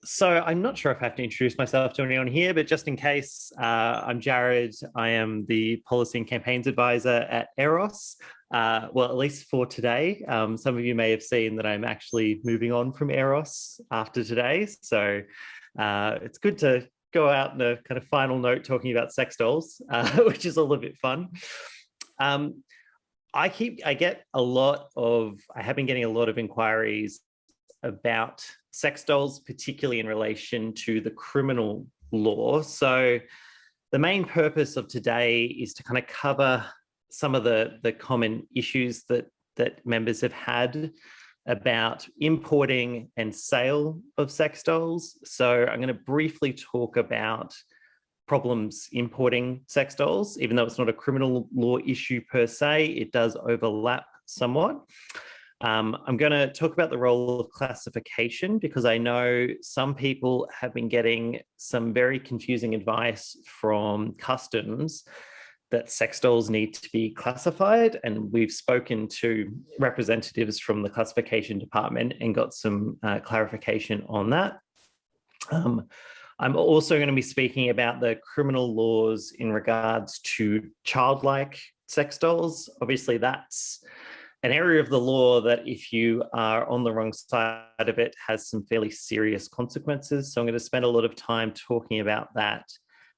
So I'm not sure if I have to introduce myself to anyone here, but just in case, I'm Jarryd. I am the Policy and Campaigns Advisor at Eros. Well, at least for today. Some of you may have seen that I'm actually moving on from Eros after today. So it's good to go out on a kind of final note talking about sex dolls, which is a little bit fun. I have been getting a lot of inquiries about sex dolls, particularly in relation to the criminal law. So the main purpose of today is to kind of cover some of the common issues that members have had about importing and sale of sex dolls. So I'm going to briefly talk about problems importing sex dolls. Even though it's not a criminal law issue per se, it does overlap somewhat. I'm going to talk about the role of classification because I know some people have been getting some very confusing advice from customs that sex dolls need to be classified. And we've spoken to representatives from the classification department and got some clarification on that. I'm also going to be speaking about the criminal laws in regards to childlike sex dolls. Obviously, that's an area of the law that if you are on the wrong side of it has some fairly serious consequences. So I'm going to spend a lot of time talking about that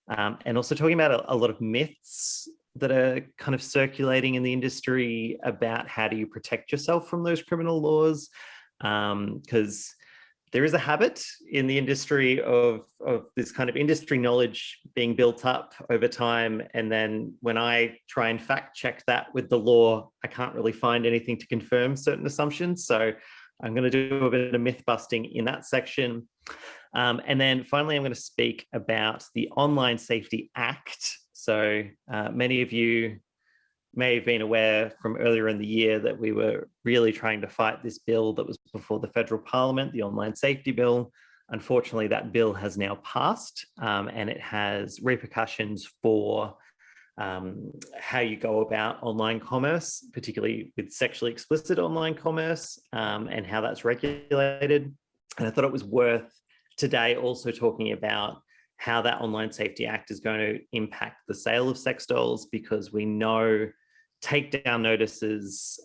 and also talking about a lot of myths that are kind of circulating in the industry about how do you protect yourself from those criminal laws, because there is a habit in the industry of this kind of industry knowledge being built up over time. And then when I try and fact check that with the law, I can't really find anything to confirm certain assumptions. So I'm going to do a bit of myth busting in that section. And then finally, I'm going to speak about the Online Safety Act. So many of you may have been aware from earlier in the year that we were really trying to fight this bill that was before the federal parliament, the Online Safety Bill. Unfortunately, that bill has now passed and it has repercussions for how you go about online commerce, particularly with sexually explicit online commerce and how that's regulated. And I thought it was worth today also talking about how that Online Safety Act is going to impact the sale of sex dolls, because we know takedown notices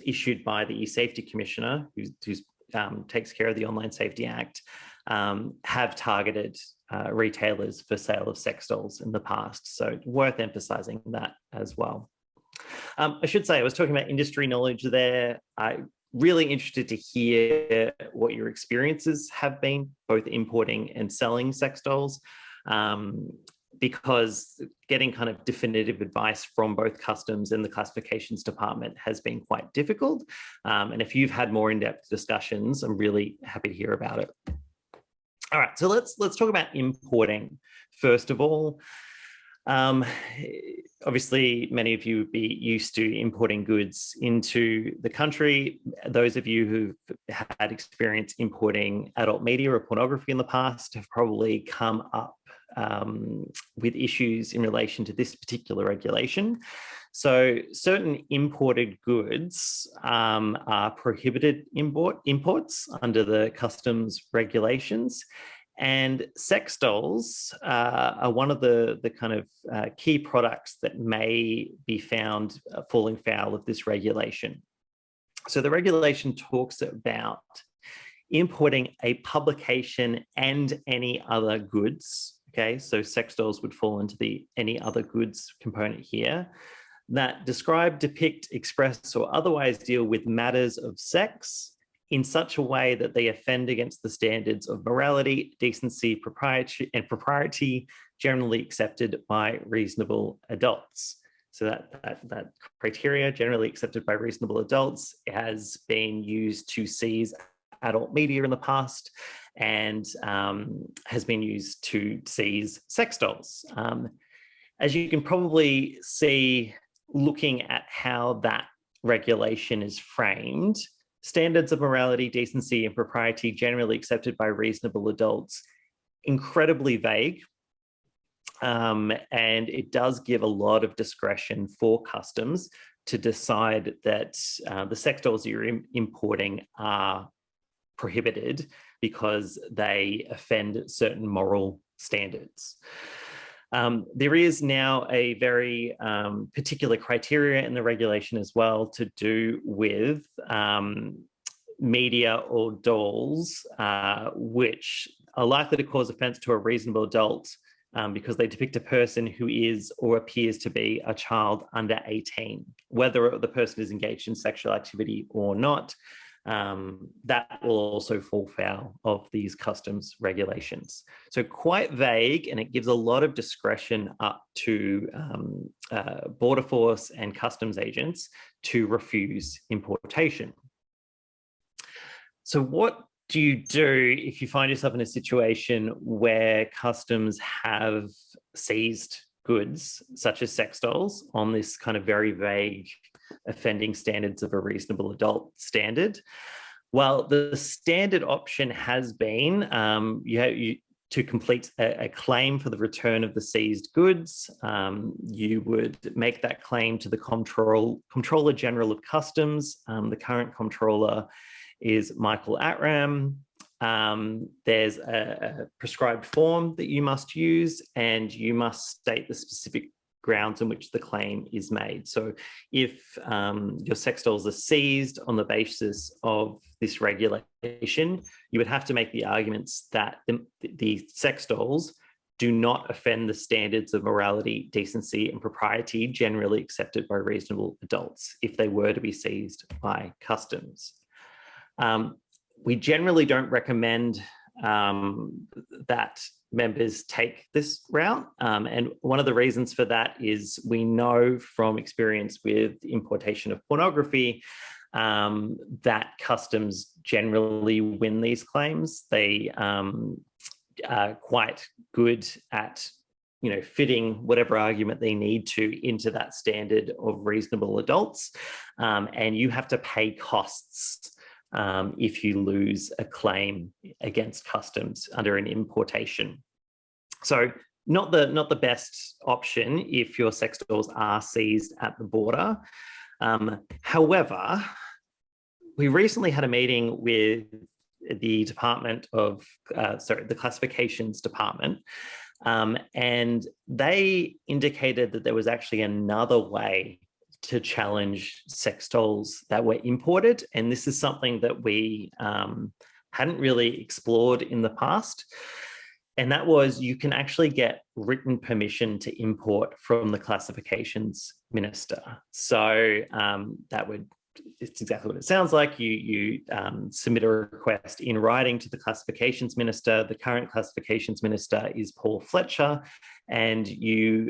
issued by the E-Safety Commissioner, who takes care of the Online Safety Act, have targeted retailers for sale of sex dolls in the past. So worth emphasizing that as well. I should say, I was talking about industry knowledge there. I'm really interested to hear what your experiences have been, both importing and selling sex dolls, because getting kind of definitive advice from both customs and the classifications department has been quite difficult. And if you've had more in-depth discussions, I'm really happy to hear about it. All right, so let's talk about importing first of all. Obviously, many of you would be used to importing goods into the country. Those of you who've had experience importing adult media or pornography in the past have probably come up with issues in relation to this particular regulation. So certain imported goods are prohibited imports under the customs regulations. And sex dolls are one of the kind of key products that may be found falling foul of this regulation. So the regulation talks about importing a publication and any other goods. Okay, so sex dolls would fall into the any other goods component here that describe, depict, express, or otherwise deal with matters of sex in such a way that they offend against the standards of morality, decency, propriety generally accepted by reasonable adults. So that criteria, generally accepted by reasonable adults, has been used to seize adult media in the past and has been used to seize sex dolls. As you can probably see, looking at how that regulation is framed, standards of morality, decency, and propriety generally accepted by reasonable adults, incredibly vague. And it does give a lot of discretion for customs to decide that the sex dolls that you're importing are prohibited because they offend certain moral standards. There is now a very particular criteria in the regulation as well to do with media or dolls, which are likely to cause offence to a reasonable adult because they depict a person who is or appears to be a child under 18, whether the person is engaged in sexual activity or not. That will also fall foul of these customs regulations. So quite vague, and it gives a lot of discretion up to Border Force and customs agents to refuse importation. So what do you do if you find yourself in a situation where customs have seized goods, such as sex dolls, on this kind of very vague offending standards of a reasonable adult standard? Well, the standard option has been to complete a claim for the return of the seized goods. You would make that claim to the Comptroller General of Customs. The current Comptroller is Michael Atram. There's a prescribed form that you must use, and you must state the specific grounds on which the claim is made. So if your sex dolls are seized on the basis of this regulation, you would have to make the arguments that the sex dolls do not offend the standards of morality, decency, and propriety generally accepted by reasonable adults if they were to be seized by customs. We generally don't recommend that members take this route. And one of the reasons for that is we know from experience with importation of pornography that customs generally win these claims. They are quite good at fitting whatever argument they need to into that standard of reasonable adults. And you have to pay costs if you lose a claim against customs under an importation. So not the best option if your sex dolls are seized at the border. However, we recently had a meeting with the the classifications department, and they indicated that there was actually another way to challenge sex dolls that were imported. And this is something that we hadn't really explored in the past. And that was, you can actually get written permission to import from the classifications minister. So it's exactly what it sounds like. You submit a request in writing to the classifications minister. The current classifications minister is Paul Fletcher, and you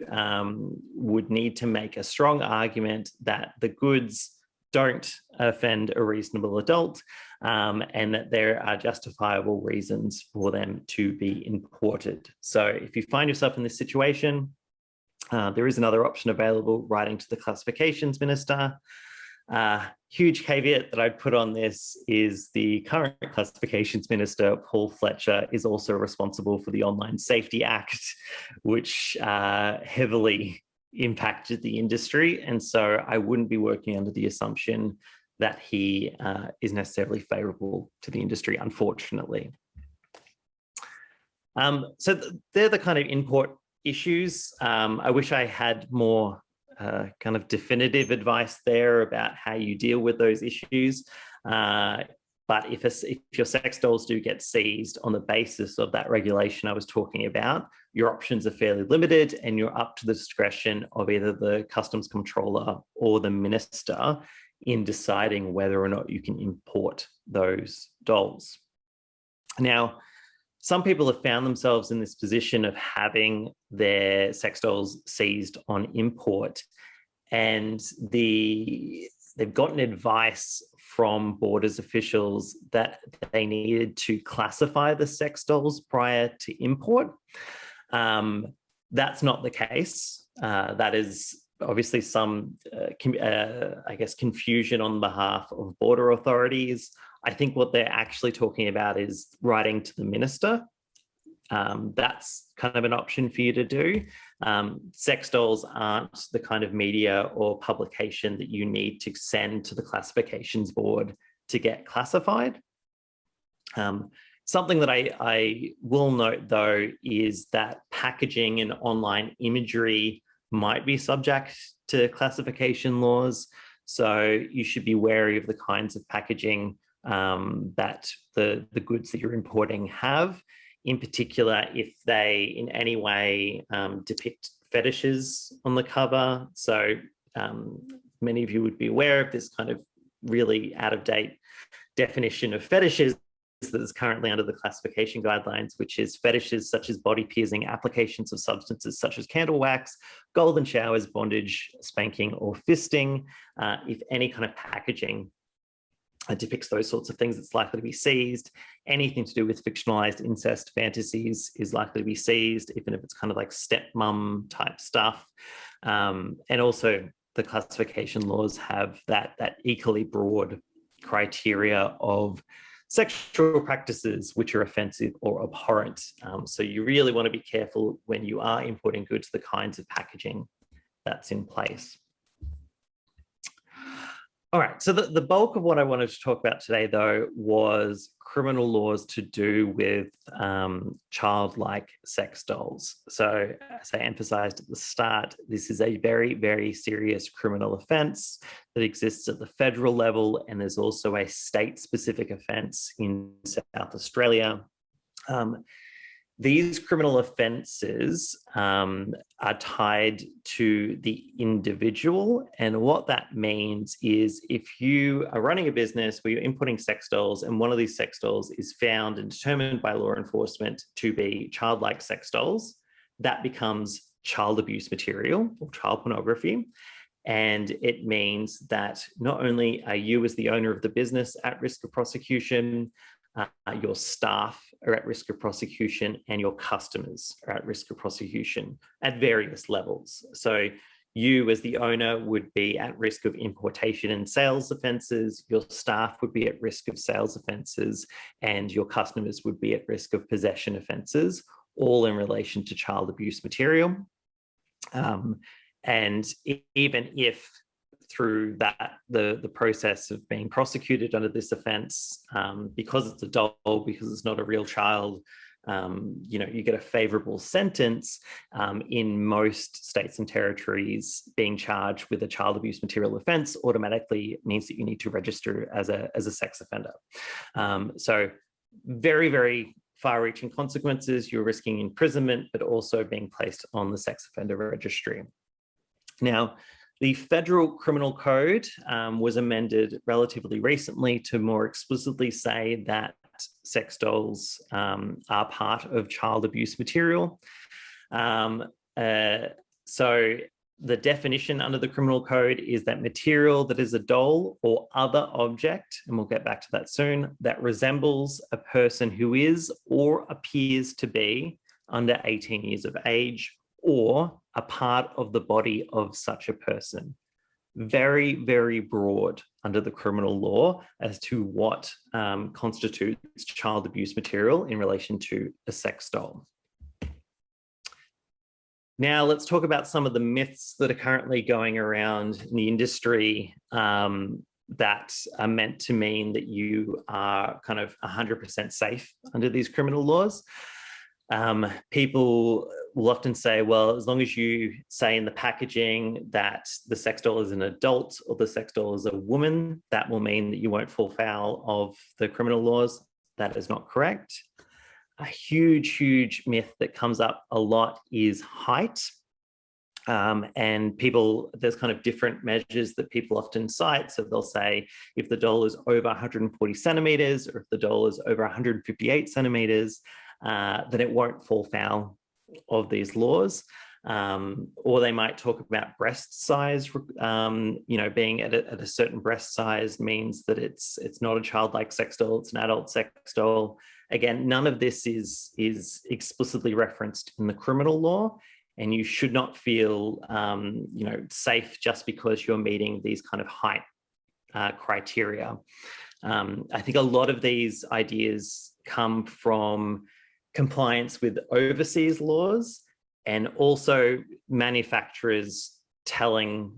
would need to make a strong argument that the goods don't offend a reasonable adult, and that there are justifiable reasons for them to be imported. So if you find yourself in this situation, there is another option available, writing to the classifications minister. Huge caveat that I'd put on this is the current classifications minister, Paul Fletcher, is also responsible for the Online Safety Act, which heavily impacted the industry. And so I wouldn't be working under the assumption that he is necessarily favourable to the industry, unfortunately. So they're the kind of import issues. I wish I had more kind of definitive advice there about how you deal with those issues. But if your sex dolls do get seized on the basis of that regulation I was talking about, your options are fairly limited, and you're up to the discretion of either the customs controller or the minister in deciding whether or not you can import those dolls. Now, some people have found themselves in this position of having their sex dolls seized on import, and they've gotten advice from Borders officials that they needed to classify the sex dolls prior to import. That's not the case. That is obviously some, I guess, confusion on behalf of border authorities. I think what they're actually talking about is writing to the minister. That's kind of an option for you to do. Sex dolls aren't the kind of media or publication that you need to send to the classifications board to get classified. Something that I will note, though, is that packaging and online imagery might be subject to classification laws. So you should be wary of the kinds of packaging that the goods that you're importing have, in particular, if they in any way depict fetishes on the cover. So many of you would be aware of this kind of really out-of-date definition of fetishes that is currently under the classification guidelines, which is fetishes such as body piercing, applications of substances such as candle wax, golden showers, bondage, spanking, or fisting. If any kind of packaging depicts those sorts of things, it's likely to be seized. Anything to do with fictionalized incest fantasies is likely to be seized, even if it's kind of like stepmom type stuff. And also the classification laws have that equally broad criteria of sexual practices which are offensive or abhorrent. So you really want to be careful when you are importing goods, the kinds of packaging that's in place. All right, so the bulk of what I wanted to talk about today, though, was criminal laws to do with childlike sex dolls. So as I emphasized at the start, this is a very, very serious criminal offence that exists at the federal level, and there's also a state-specific offence in South Australia. These criminal offences are tied to the individual. And what that means is if you are running a business where you're importing sex dolls and one of these sex dolls is found and determined by law enforcement to be childlike sex dolls, that becomes child abuse material or child pornography. And it means that not only are you as the owner of the business at risk of prosecution, your staff are at risk of prosecution and your customers are at risk of prosecution at various levels. So you as the owner would be at risk of importation and sales offences, your staff would be at risk of sales offences, and your customers would be at risk of possession offences, all in relation to child abuse material. And even if through that, the process of being prosecuted under this offence, because it's a doll, because it's not a real child, you get a favourable sentence. In most states and territories, being charged with a child abuse material offence automatically means that you need to register as a sex offender. So very, very far-reaching consequences. You're risking imprisonment, but also being placed on the sex offender registry. Now, the Federal Criminal Code was amended relatively recently to more explicitly say that sex dolls are part of child abuse material. So the definition under the Criminal Code is that material that is a doll or other object, and we'll get back to that soon, that resembles a person who is or appears to be under 18 years of age, or a part of the body of such a person. Very, very broad under the criminal law as to what constitutes child abuse material in relation to a sex doll. Now, let's talk about some of the myths that are currently going around in the industry that are meant to mean that you are kind of 100% safe under these criminal laws. People will often say, well, as long as you say in the packaging that the sex doll is an adult or the sex doll is a woman, that will mean that you won't fall foul of the criminal laws. That is not correct. A huge, huge myth that comes up a lot is height. And there's kind of different measures that people often cite. So they'll say if the doll is over 140 centimeters, or if the doll is over 158 centimeters, then it won't fall foul of these laws. Or they might talk about breast size, being at a certain breast size means that it's not a childlike sex doll, it's an adult sex doll. Again, none of this is explicitly referenced in the criminal law, and you should not feel safe just because you're meeting these kind of height criteria. I think a lot of these ideas come from compliance with overseas laws, and also manufacturers telling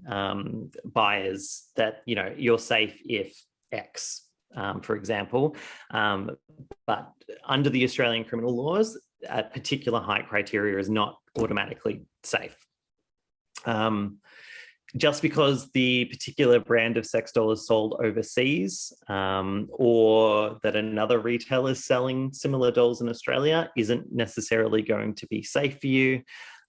buyers that you're safe if X. for example. But under the Australian criminal laws, a particular height criteria is not automatically safe. Just because the particular brand of sex doll is sold overseas, or that another retailer is selling similar dolls in Australia, isn't necessarily going to be safe for you.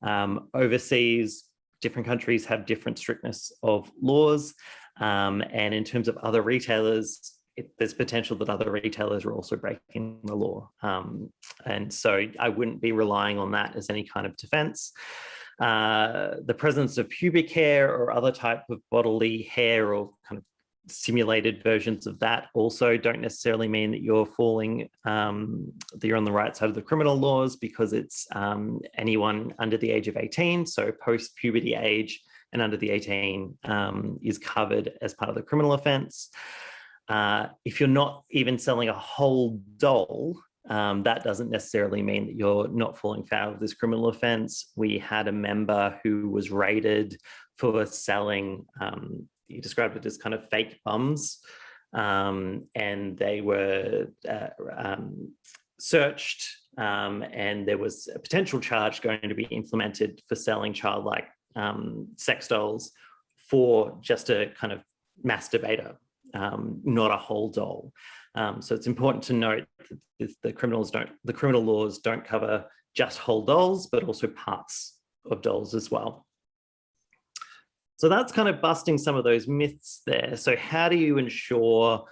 Overseas, different countries have different strictness of laws. And in terms of other retailers, there's potential that other retailers are also breaking the law. And so I wouldn't be relying on that as any kind of defense. The presence of pubic hair or other type of bodily hair or kind of simulated versions of that also don't necessarily mean that you're falling, that you're on the right side of the criminal laws, because it's anyone under the age of 18, so post-puberty age and under the 18 is covered as part of the criminal offence. If you're not even selling a whole doll, that doesn't necessarily mean that you're not falling foul of this criminal offence. We had a member who was raided for selling, he described it as kind of fake bums, and they were searched, and there was a potential charge going to be implemented for selling childlike sex dolls for just a kind of masturbator, not a whole doll. So it's important to note that the criminal laws don't cover just whole dolls, but also parts of dolls as well. So that's kind of busting some of those myths there. So how do you ensure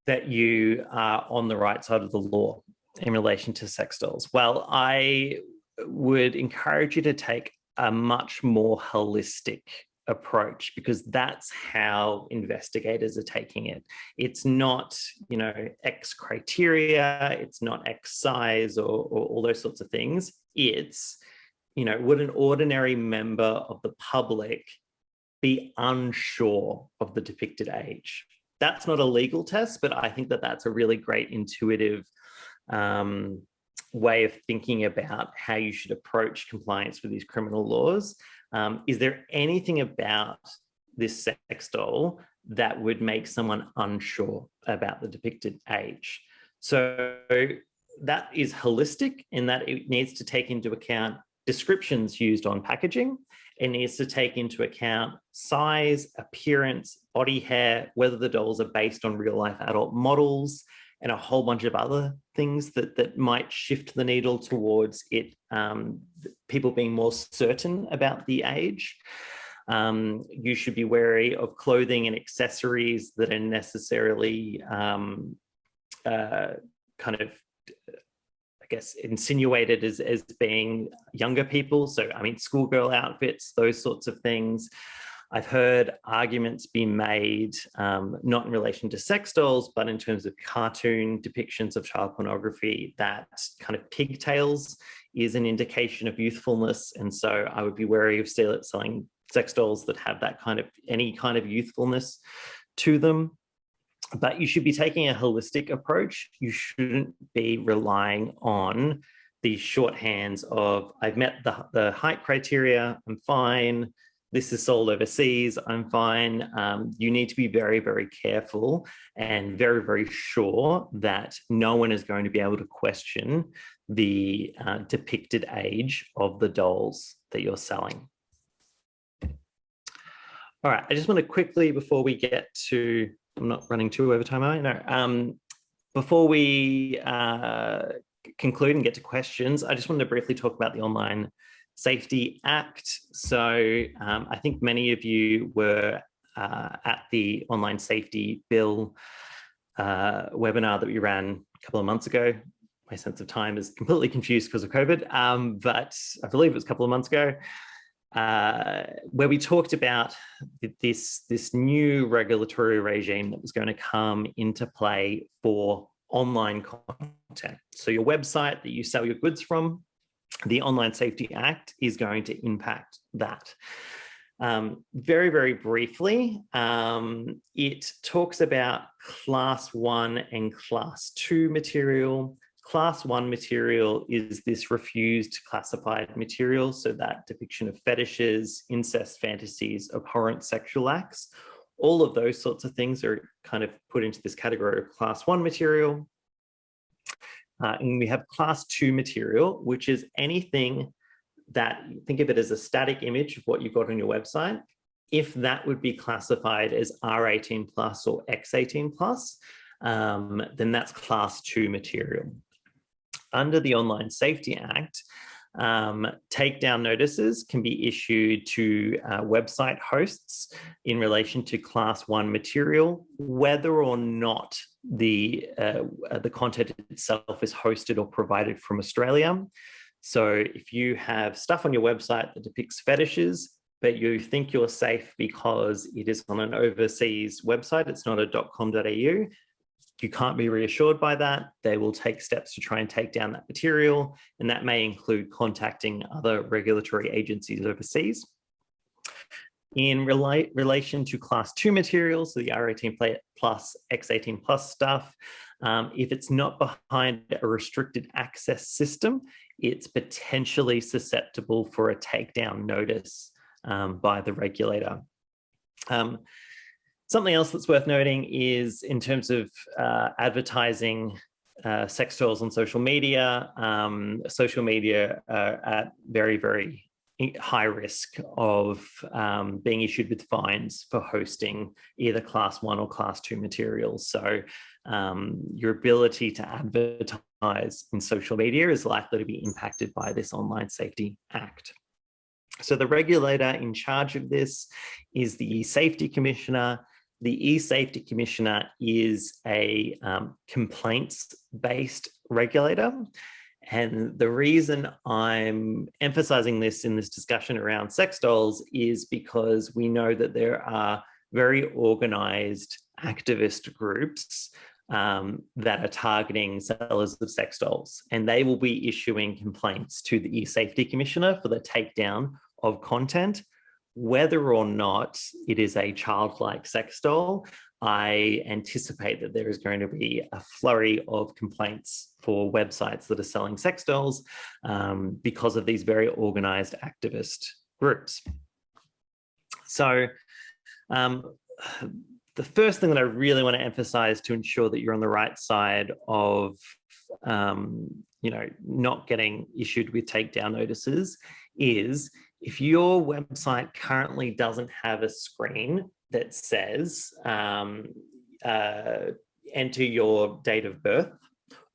that you are on the right side of the law in relation to sex dolls? Well, I would encourage you to take a much more holistic approach, because that's how investigators are taking it. It's not, you know, X criteria, it's not X size or all those sorts of things. It's, you know, would an ordinary member of the public be unsure of the depicted age? That's not a legal test, but I think that that's a really great intuitive way of thinking about how you should approach compliance with these criminal laws. Is there anything about this sex doll that would make someone unsure about the depicted age? So that is holistic in that it needs to take into account descriptions used on packaging. It needs to take into account size, appearance, body hair, whether the dolls are based on real life adult models, and a whole bunch of other things that might shift the needle towards it, people being more certain about the age. You should be wary of clothing and accessories that are necessarily kind of, I guess, insinuated as being younger people. So, I mean, schoolgirl outfits, those sorts of things. I've heard arguments being made, not in relation to sex dolls, but in terms of cartoon depictions of child pornography, that kind of pigtails is an indication of youthfulness. And so I would be wary of selling sex dolls that have that kind of, any kind of youthfulness to them. But you should be taking a holistic approach. You shouldn't be relying on these shorthands of, I've met the height criteria, I'm fine. This is sold overseas, I'm fine. You need to be very, very careful and very, very sure that no one is going to be able to question the depicted age of the dolls that you're selling. All right, I just want to quickly, before we get to, I'm not running too over time, am I? No. Before we conclude and get to questions, I just wanted to briefly talk about the Online Safety Act. So I think many of you were at the Online Safety Bill webinar that we ran a couple of months ago. My sense of time is completely confused because of COVID, but I believe it was a couple of months ago, where we talked about this new regulatory regime that was going to come into play for online content. So your website that you sell your goods from, the Online Safety Act is going to impact that. Very, very briefly, it talks about Class 1 and Class 2 material. Class 1 material is this refused classified material, so that depiction of fetishes, incest fantasies, abhorrent sexual acts, All of those sorts of things are kind of put into this category of class 1 material. kind of put into this category of class 1 material. And we have class 2 material, which is anything that, think of it as a static image of what you've got on your website. If that would be classified as R18 plus or X18 plus, then that's class 2 material. Under the Online Safety Act, takedown notices can be issued to website hosts in relation to class 1 material, whether or not the content itself is hosted or provided from Australia. So if you have stuff on your website that depicts fetishes, but you think you're safe because it is on an overseas website, it's not a .com.au, you can't be reassured by that. They will take steps to try and take down that material, and that may include contacting other regulatory agencies overseas. In relation to class 2 materials, so the R18 plus, X18 plus stuff, if it's not behind a restricted access system, it's potentially susceptible for a takedown notice by the regulator. Something else that's worth noting is in terms of advertising sex toys on social media are at very, very high risk of being issued with fines for hosting either class 1 or class 2 materials. So your ability to advertise in social media is likely to be impacted by this Online Safety Act. So the regulator in charge of this is the E-Safety Commissioner. The E-Safety Commissioner is a complaints-based regulator. And the reason I'm emphasizing this in this discussion around sex dolls is because we know that there are very organized activist groups that are targeting sellers of sex dolls, and they will be issuing complaints to the E-Safety Commissioner for the takedown of content. Whether or not it is a childlike sex doll, I anticipate that there is going to be a flurry of complaints for websites that are selling sex dolls because of these very organized activist groups. So the first thing that I really want to emphasize to ensure that you're on the right side of not getting issued with takedown notices is if your website currently doesn't have a screen that says enter your date of birth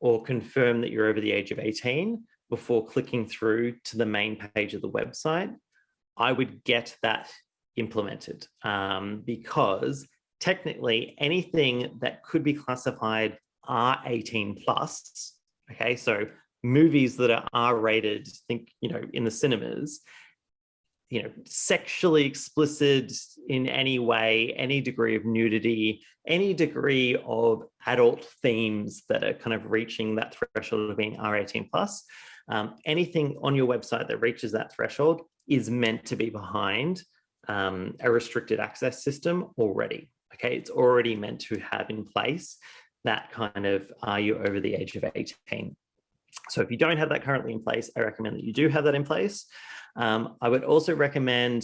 or confirm that you're over the age of 18 before clicking through to the main page of the website, I would get that implemented because technically anything that could be classified R18 plus, okay, so movies that are R-rated, think, in the cinemas, sexually explicit in any way, any degree of nudity, any degree of adult themes that are kind of reaching that threshold of being R18 plus, anything on your website that reaches that threshold is meant to be behind a restricted access system already. Okay, it's already meant to have in place that kind of, are you over the age of 18? So if you don't have that currently in place, I recommend that you do have that in place. I would also recommend,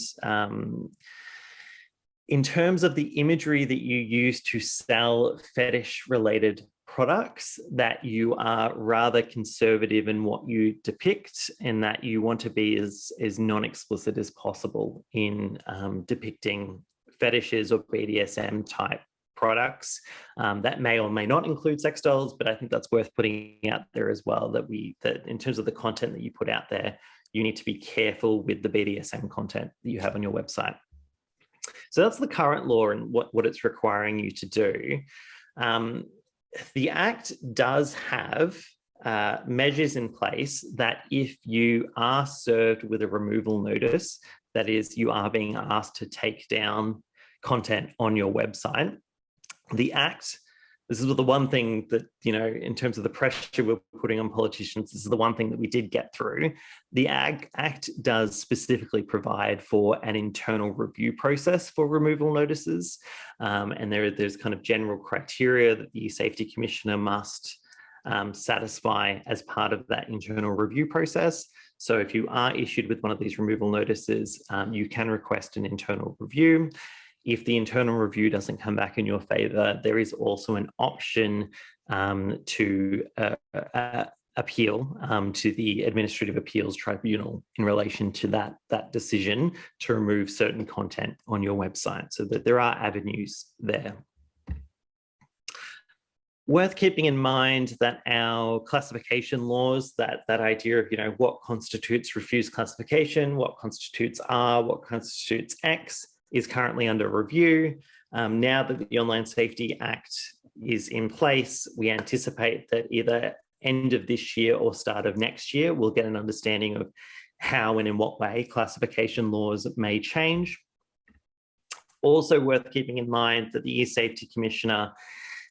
in terms of the imagery that you use to sell fetish-related products, that you are rather conservative in what you depict and that you want to be as non-explicit as possible in depicting fetishes or BDSM type products. That may or may not include sex dolls, but I think that's worth putting out there as well, that in terms of the content that you put out there, you need to be careful with the BDSM content that you have on your website. So that's the current law and what it's requiring you to do. The Act does have measures in place that if you are served with a removal notice, that is, you are being asked to take down content on your website, the Act, this is the one thing that, in terms of the pressure we're putting on politicians, this is the one thing that we did get through. The Act does specifically provide for an internal review process for removal notices. And there's kind of general criteria that the Safety Commissioner must satisfy as part of that internal review process. So if you are issued with one of these removal notices, you can request an internal review. if the internal review doesn't come back in your favour, there is also an option to appeal to the Administrative Appeals Tribunal in relation to that decision to remove certain content on your website, so that there are avenues there. Worth keeping in mind that our classification laws, that idea of, you know, what constitutes refused classification, what constitutes R, what constitutes X, is currently under review. Now that the Online Safety Act is in place, we anticipate that either end of this year or start of next year, we'll get an understanding of how and in what way classification laws may change. Also worth keeping in mind that the E-Safety Commissioner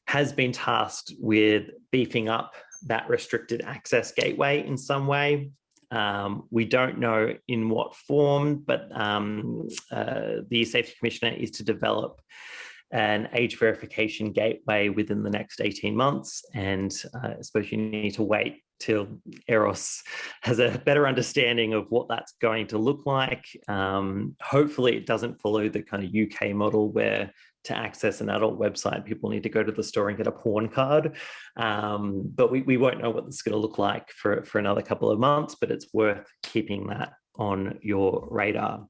has been tasked with beefing up that restricted access gateway in some way. We don't know in what form, but the Safety Commissioner is to develop an age verification gateway within the next 18 months. And I suppose you need to wait till Eros has a better understanding of what that's going to look like. Hopefully it doesn't follow the kind of UK model where to access an adult website, people need to go to the store and get a porn card. But we won't know what this is going to look like for another couple of months, but it's worth keeping that on your radar.